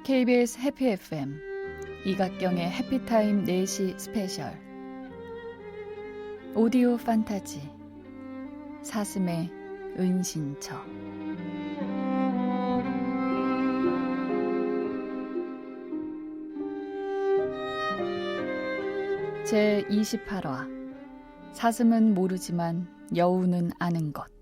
KBS 해피 FM 이각경의 해피타임 4시 스페셜 오디오 판타지 사슴의 은신처 제28화 사슴은 모르지만 여우는 아는 것.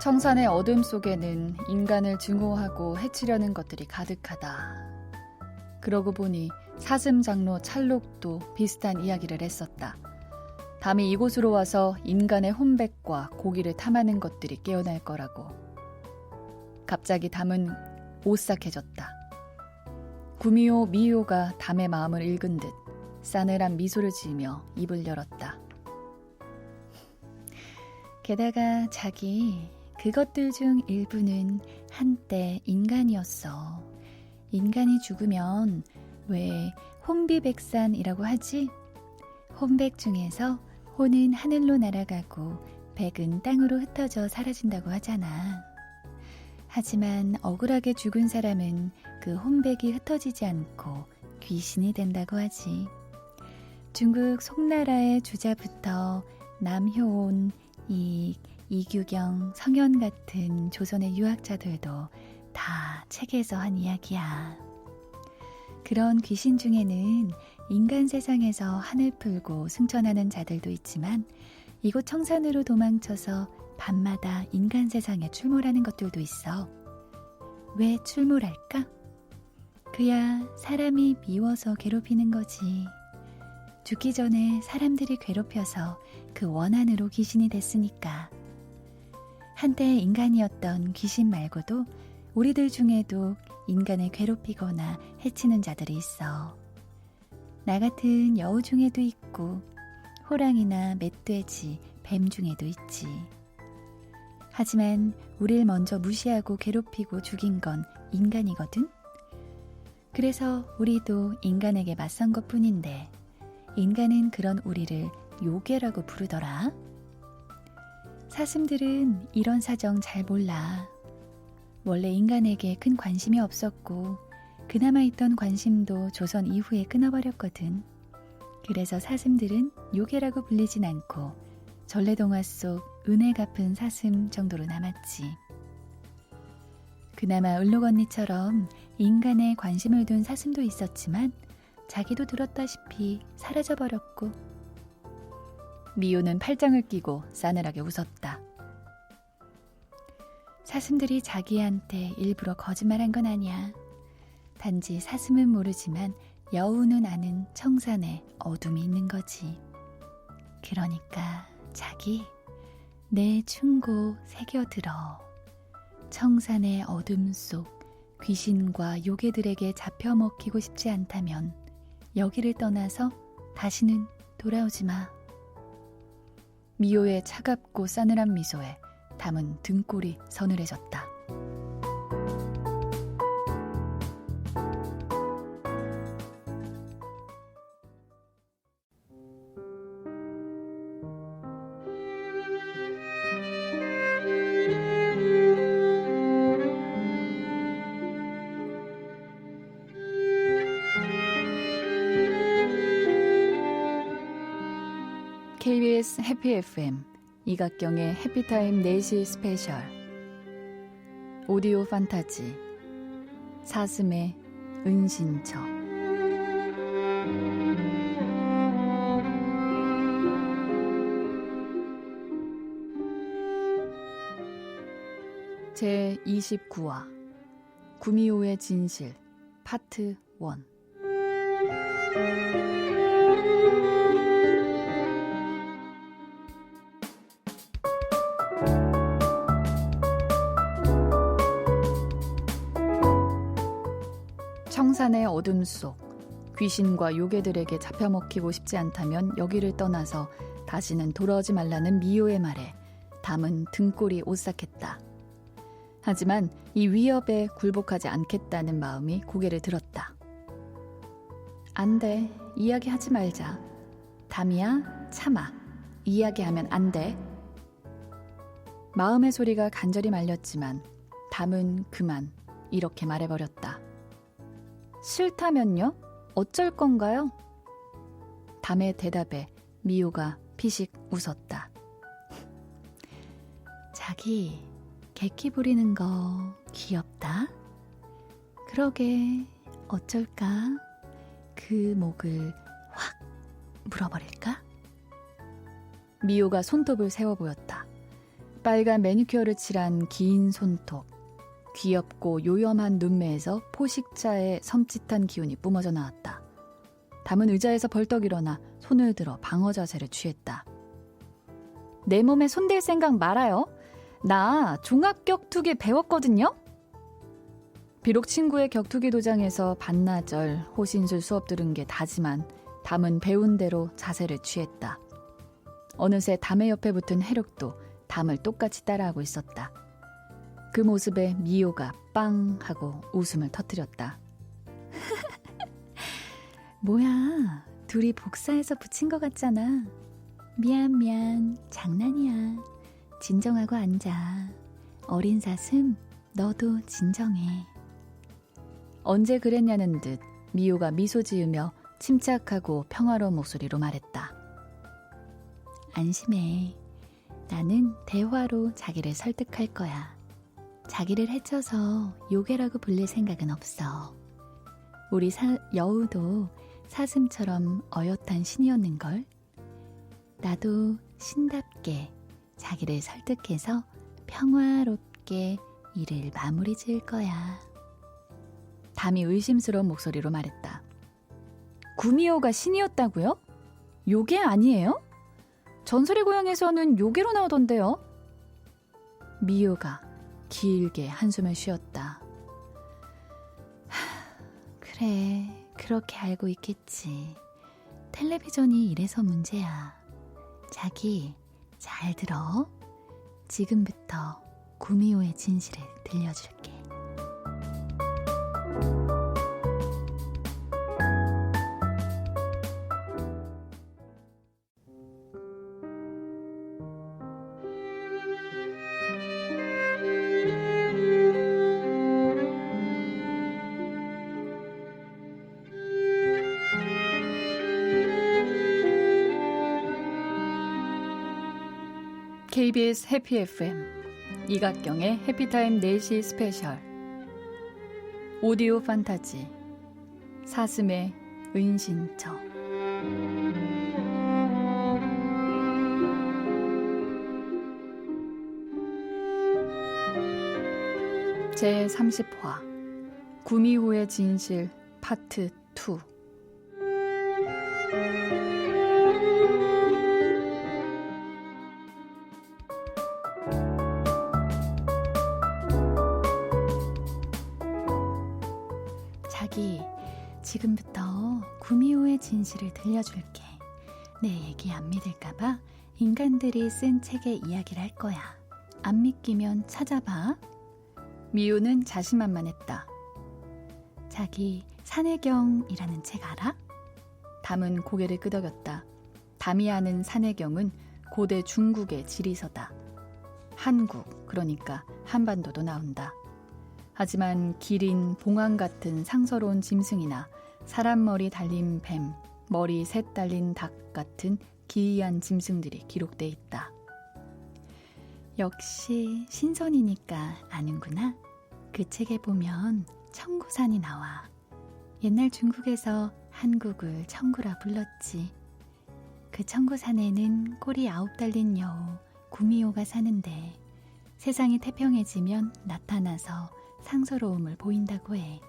청산의 어둠 속에는 인간을 증오하고 해치려는 것들이 가득하다. 그러고 보니 사슴 장로 찰록도 비슷한 이야기를 했었다. 담이 이곳으로 와서 인간의 혼백과 고기를 탐하는 것들이 깨어날 거라고. 갑자기 담은 오싹해졌다. 구미호 미호가 담의 마음을 읽은 듯 싸늘한 미소를 지으며 입을 열었다. 게다가 자기 그것들 중 일부는 한때 인간이었어. 인간이 죽으면 왜 혼비백산이라고 하지? 혼백 중에서 혼은 하늘로 날아가고 백은 땅으로 흩어져 사라진다고 하잖아. 하지만 억울하게 죽은 사람은 그 혼백이 흩어지지 않고 귀신이 된다고 하지. 중국 송나라의 주자부터 남효온, 이규경, 성현 같은 조선의 유학자들도 다 책에서 한 이야기야. 그런 귀신 중에는 인간 세상에서 한을 풀고 승천하는 자들도 있지만 이곳 청산으로 도망쳐서 밤마다 인간 세상에 출몰하는 것들도 있어. 왜 출몰할까? 그야 사람이 미워서 괴롭히는 거지. 죽기 전에 사람들이 괴롭혀서 그 원한으로 귀신이 됐으니까. 한때 인간이었던 귀신 말고도 우리들 중에도 인간을 괴롭히거나 해치는 자들이 있어. 나 같은 여우 중에도 있고 호랑이나 멧돼지, 뱀 중에도 있지. 하지만 우릴 먼저 무시하고 괴롭히고 죽인 건 인간이거든. 그래서 우리도 인간에게 맞선 것뿐인데 인간은 그런 우리를 요괴라고 부르더라. 사슴들은 이런 사정 잘 몰라. 원래 인간에게 큰 관심이 없었고 그나마 있던 관심도 조선 이후에 끊어버렸거든. 그래서 사슴들은 요괴라고 불리진 않고 전래동화 속 은혜 갚은 사슴 정도로 남았지. 그나마 을록언니처럼 인간에 관심을 둔 사슴도 있었지만 자기도 들었다시피 사라져버렸고. 미호는 팔짱을 끼고 싸늘하게 웃었다. 사슴들이 자기한테 일부러 거짓말한 건 아니야. 단지 사슴은 모르지만 여우는 아는 청산에 어둠이 있는 거지. 그러니까 자기 내 충고 새겨들어. 청산의 어둠 속 귀신과 요괴들에게 잡혀 먹히고 싶지 않다면 여기를 떠나서 다시는 돌아오지 마. 미호의 차갑고 싸늘한 미소에 담은 등골이 서늘해졌다. KBS 해피 FM 이각경의 해피타임 4시 스페셜 오디오 판타지 사슴의 은신처 제29화 구미호의 진실 파트 1. 청산의 어둠 속 귀신과 요괴들에게 잡혀먹히고 싶지 않다면 여기를 떠나서 다시는 돌아오지 말라는 미호의 말에 담은 등골이 오싹했다. 하지만 이 위협에 굴복하지 않겠다는 마음이 고개를 들었다. 안 돼. 이야기하지 말자. 담이야, 참아. 이야기하면 안 돼. 마음의 소리가 간절히 말렸지만 담은 그만 이렇게 말해버렸다. 싫다면요? 어쩔 건가요? 담의 대답에 미호가 피식 웃었다. 자기, 객기 부리는 거 귀엽다. 그러게 어쩔까? 그 목을 확 물어버릴까? 미호가 손톱을 세워 보였다. 빨간 매니큐어를 칠한 긴 손톱. 귀엽고 요염한 눈매에서 포식자의 섬찟한 기운이 뿜어져 나왔다. 담은 의자에서 벌떡 일어나 손을 들어 방어 자세를 취했다. 내 몸에 손댈 생각 말아요. 나 종합 격투기 배웠거든요. 비록 친구의 격투기 도장에서 반나절 호신술 수업 들은 게 다지만 담은 배운 대로 자세를 취했다. 어느새 담의 옆에 붙은 해력도 담을 똑같이 따라하고 있었다. 그 모습에 미호가 빵 하고 웃음을 터뜨렸다. 뭐야, 둘이 복사해서 붙인 것 같잖아. 미안, 장난이야. 진정하고 앉아. 어린 사슴, 너도 진정해. 언제 그랬냐는 듯 미호가 미소 지으며 침착하고 평화로운 목소리로 말했다. 안심해. 나는 대화로 자기를 설득할 거야. 자기를 해쳐서 요괴라고 불릴 생각은 없어. 우리 여우도 사슴처럼 어엿한 신이었는걸. 나도 신답게 자기를 설득해서 평화롭게 일을 마무리 지을 거야. 담이 의심스러운 목소리로 말했다. 구미호가 신이었다고요? 요괴 아니에요? 전설의 고향에서는 요괴로 나오던데요. 미호가 길게 한숨을 쉬었다. 그래, 그렇게 알고 있겠지. 텔레비전이 이래서 문제야. 자기, 잘 들어. 지금부터 구미호의 진실을 들려줄게. KBS 해피 FM 이각경의 해피타임 4시 스페셜 오디오 판타지 사슴의 은신처 제30화 구미호의 진실 파트 2. 자기, 지금부터 구미호의 진실을 들려줄게. 내 얘기 안 믿을까봐 인간들이 쓴 책의 이야기를 할 거야. 안 믿기면 찾아봐. 미호는 자신만만했다. 자기, 산해경이라는 책 알아? 담은 고개를 끄덕였다. 담이 아는 산해경은 고대 중국의 지리서다. 한국, 그러니까 한반도도 나온다. 하지만 기린, 봉황 같은 상서로운 짐승이나 사람 머리 달린 뱀, 머리 셋 달린 닭 같은 기이한 짐승들이 기록돼 있다. 역시 신선이니까 아는구나. 그 책에 보면 청구산이 나와. 옛날 중국에서 한국을 청구라 불렀지. 그 청구산에는 꼬리 9 달린 여우 구미호가 사는데 세상이 태평해지면 나타나서 상서로움을 보인다고 해.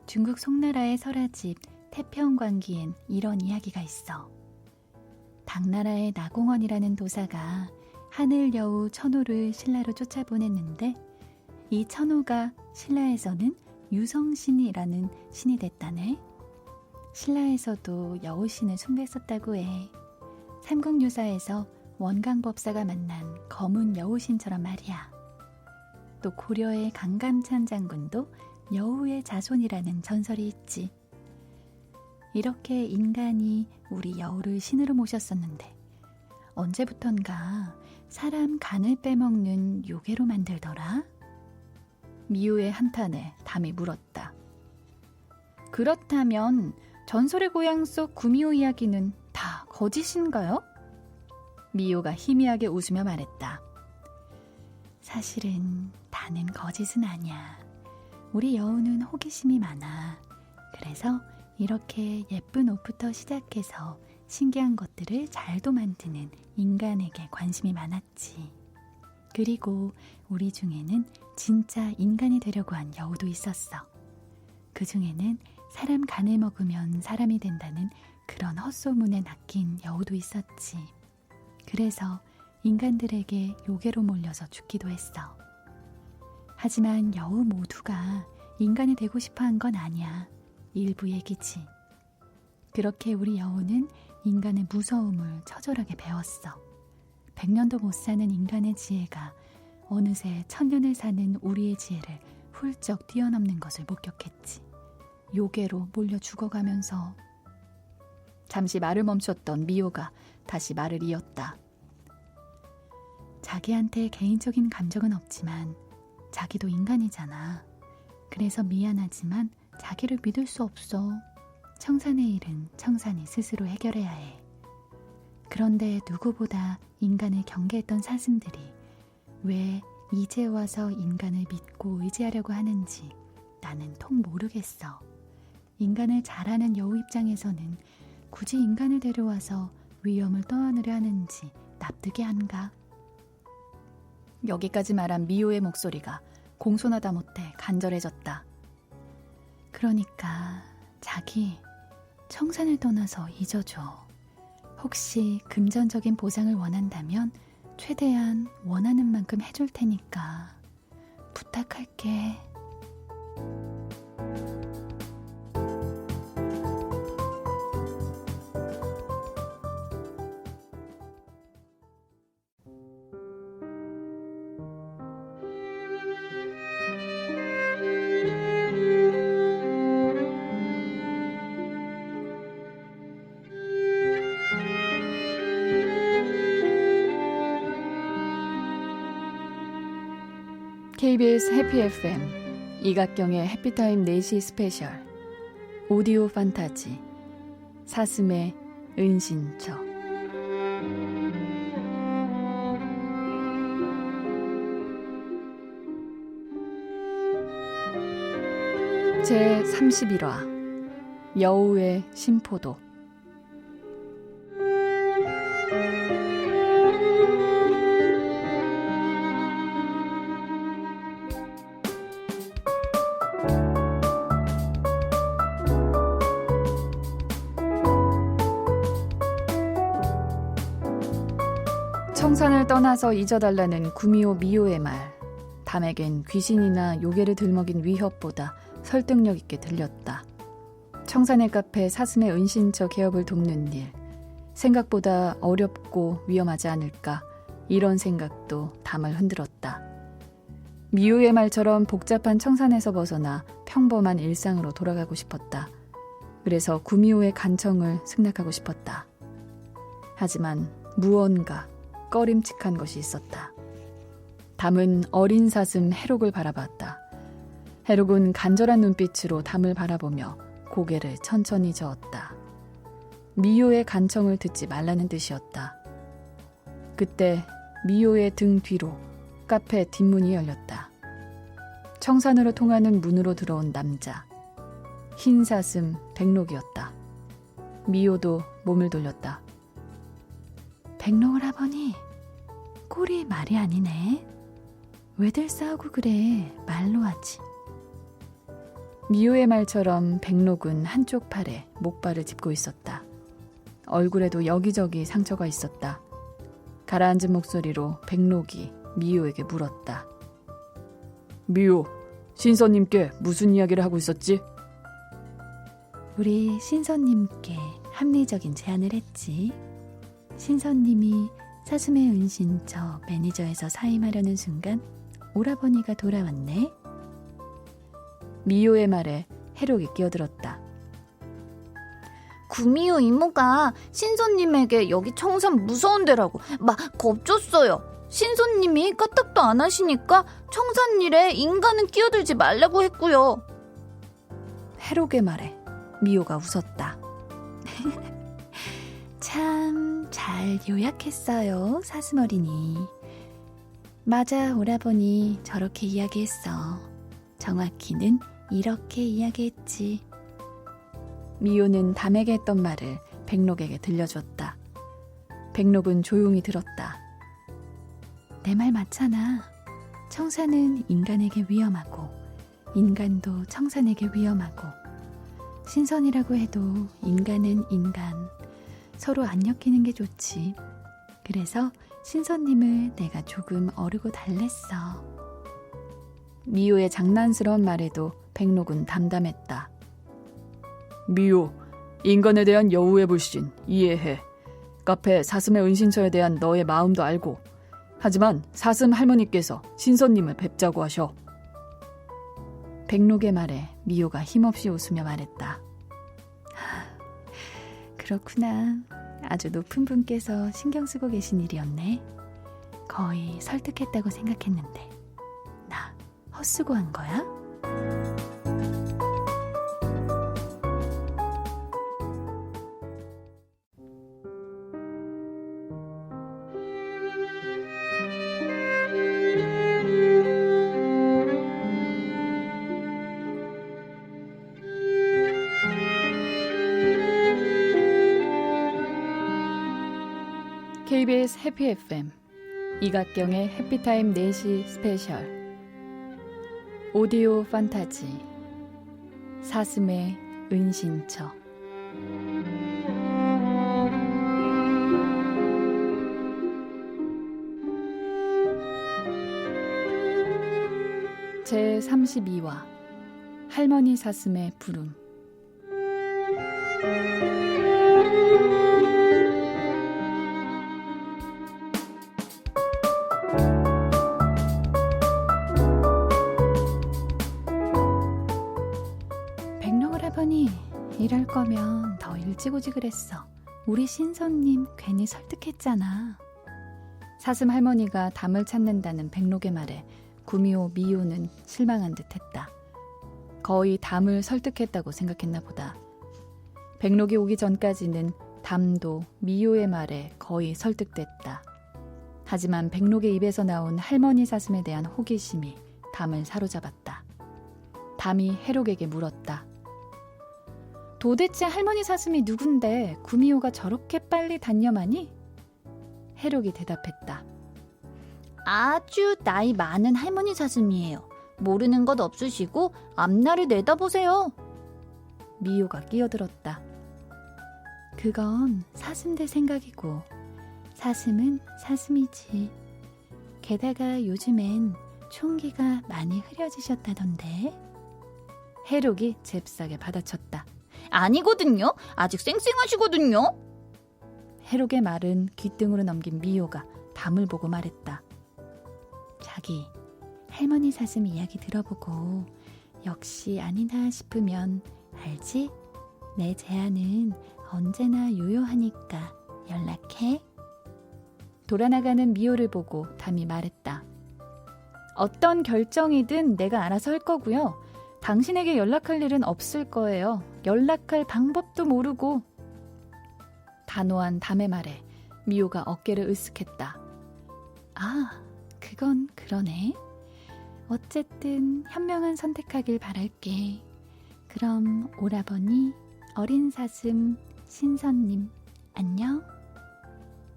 중국 송나라의 설화집 태평광기엔 이런 이야기가 있어. 당나라의 나공원이라는 도사가 하늘 여우 천호를 신라로 쫓아보냈는데 이 천호가 신라에서는 유성신이라는 신이 됐다네. 신라에서도 여우신을 숭배했었다고 해. 삼국유사에서 원광법사가 만난 검은 여우신처럼 말이야. 또 고려의 강감찬 장군도 여우의 자손이라는 전설이 있지. 이렇게 인간이 우리 여우를 신으로 모셨었는데 언제부턴가 사람 간을 빼먹는 요괴로 만들더라? 미우의 한탄에 담이 물었다. 그렇다면 전설의 고향 속 구미호 이야기는 다 거짓인가요? 미우가 희미하게 웃으며 말했다. 사실은 다는 거짓은 아니야. 우리 여우는 호기심이 많아. 그래서 이렇게 예쁜 옷부터 시작해서 신기한 것들을 잘도 만드는 인간에게 관심이 많았지. 그리고 우리 중에는 진짜 인간이 되려고 한 여우도 있었어. 그 중에는 사람 간을 먹으면 사람이 된다는 그런 헛소문에 낚인 여우도 있었지. 그래서 인간들에게 요괴로 몰려서 죽기도 했어. 하지만 여우 모두가 인간이 되고 싶어 한 건 아니야. 일부 얘기지. 그렇게 우리 여우는 인간의 무서움을 처절하게 배웠어. 100년도 못 사는 인간의 지혜가 어느새 1000년을 사는 우리의 지혜를 훌쩍 뛰어넘는 것을 목격했지. 요괴로 몰려 죽어가면서. 잠시 말을 멈췄던 미호가 다시 말을 이었다. 자기한테 개인적인 감정은 없지만 자기도 인간이잖아. 그래서 미안하지만 자기를 믿을 수 없어. 청산의 일은 청산이 스스로 해결해야 해. 그런데 누구보다 인간을 경계했던 사슴들이 왜 이제 와서 인간을 믿고 의지하려고 하는지 나는 통 모르겠어. 인간을 잘 아는 여우 입장에서는 굳이 인간을 데려와서 위험을 떠안으려 하는지 납득이 안 가. 여기까지 말한 미호의 목소리가 공손하다 못해 간절해졌다. 그러니까 자기 청산을 떠나서 잊어줘. 혹시 금전적인 보상을 원한다면 최대한 원하는 만큼 해줄 테니까 부탁할게. KBS 해피 FM 이각경의 해피타임 4시 스페셜 오디오 판타지 사슴의 은신처. 제 31화 여우의 심포도. 청산을 떠나서 잊어달라는 구미호 미호의 말. 담에겐 귀신이나 요괴를 들먹인 위협보다 설득력 있게 들렸다. 청산의 카페 사슴의 은신처 개업을 돕는 일. 생각보다 어렵고 위험하지 않을까, 이런 생각도 담을 흔들었다. 미호의 말처럼 복잡한 청산에서 벗어나 평범한 일상으로 돌아가고 싶었다. 그래서 구미호의 간청을 승낙하고 싶었다. 하지만 무언가 꺼림칙한 것이 있었다. 담은 어린 사슴 해록을 바라봤다. 해록은 간절한 눈빛으로 담을 바라보며 고개를 천천히 저었다. 미호의 간청을 듣지 말라는 뜻이었다. 그때 미호의 등 뒤로 카페 뒷문이 열렸다. 청산으로 통하는 문으로 들어온 남자. 흰 사슴 백록이었다. 미호도 몸을 돌렸다. 백록 오라버니, 꼴이 말이 아니네. 왜들 싸우고 그래. 말로 하지. 미호의 말처럼 백록은 한쪽 팔에 목발을 짚고 있었다. 얼굴에도 여기저기 상처가 있었다. 가라앉은 목소리로 백록이 미호에게 물었다. 미호, 신선님께 무슨 이야기를 하고 있었지? 우리 신선님께 합리적인 제안을 했지. 신선님이 사슴의 은신처 매니저에서 사임하려는 순간 오라버니가 돌아왔네. 미요의 말에 해록이 끼어들었다. 구미호 이모가 신손님에게 여기 청산 무서운 데라고 막 겁줬어요. 신손님이 까딱도 안 하시니까 청산 일에 인간은 끼어들지 말라고 했고요. 해록의 말에 미요가 웃었다. 참 잘 요약했어요, 사슴어린이. 맞아, 오라버니 저렇게 이야기했어. 정확히는 이렇게 이야기했지. 미요는 담에게 했던 말을 백록에게 들려주었다. 백록은 조용히 들었다. 내 말 맞잖아. 청산은 인간에게 위험하고 인간도 청산에게 위험하고 신선이라고 해도 인간은 인간. 서로 안 엮이는 게 좋지. 그래서 신선님을 내가 조금 어르고 달랬어. 미요의 장난스러운 말에도 백록은 담담했다. 미요, 인간에 대한 여우의 불신 이해해. 카페 사슴의 은신처에 대한 너의 마음도 알고. 하지만 사슴 할머니께서 신선님을 뵙자고 하셔. 백록의 말에 미요가 힘없이 웃으며 말했다. 그렇구나. 아주 높은 분께서 신경 쓰고 계신 일이었네. 거의 설득했다고 생각했는데 나 헛수고한 거야? KBS 해피 FM 이각경의 해피타임 4시 스페셜 오디오 판타지 사슴의 은신처 제32화 할머니 사슴의 부름. 백록오라버니, 이럴 거면 더 일찍 오지 그랬어. 우리 신선님 괜히 설득했잖아. 사슴 할머니가 담을 찾는다는 백록의 말에 구미호 미요는 실망한 듯했다. 거의 담을 설득했다고 생각했나 보다. 백록이 오기 전까지는 담도 미요의 말에 거의 설득됐다. 하지만 백록의 입에서 나온 할머니 사슴에 대한 호기심이 담을 사로잡았다. 담이 해록에게 물었다. 도대체 할머니 사슴이 누군데 구미호가 저렇게 빨리 단념하니? 해록이 대답했다. 아주 나이 많은 할머니 사슴이에요. 모르는 것 없으시고 앞날을 내다보세요. 미요가 끼어들었다. 그건 사슴들 생각이고 사슴은 사슴이지. 게다가 요즘엔 총기가 많이 흐려지셨다던데. 해록이 잽싸게 받아쳤다. 아니거든요. 아직 쌩쌩하시거든요. 해록의 말은 귓등으로 넘긴 미요가 담을 보고 말했다. 자기, 할머니 사슴 이야기 들어보고 역시 아니다 싶으면 알지? 내 제안은 언제나 유효하니까 연락해. 돌아나가는 미요를 보고 담이 말했다. 어떤 결정이든 내가 알아서 할 거고요. 당신에게 연락할 일은 없을 거예요. 연락할 방법도 모르고. 단호한 담의 말에 미요가 어깨를 으쓱했다. 아, 그건 그러네. 어쨌든 현명한 선택하길 바랄게. 그럼 오라버니, 어린 사슴, 신선님, 안녕.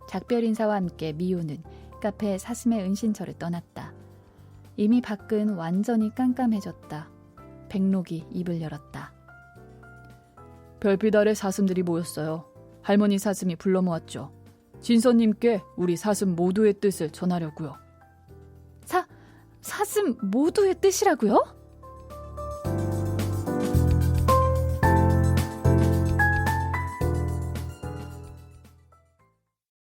작별 인사와 함께 미요는 카페 사슴의 은신처를 떠났다. 이미 밖은 완전히 깜깜해졌다. 백록이 입을 열었다. 별빛 아래 사슴들이 모였어요. 할머니 사슴이 불러 모았죠. 진서님께 우리 사슴 모두의 뜻을 전하려고요. 사슴 모두의 뜻이라고요?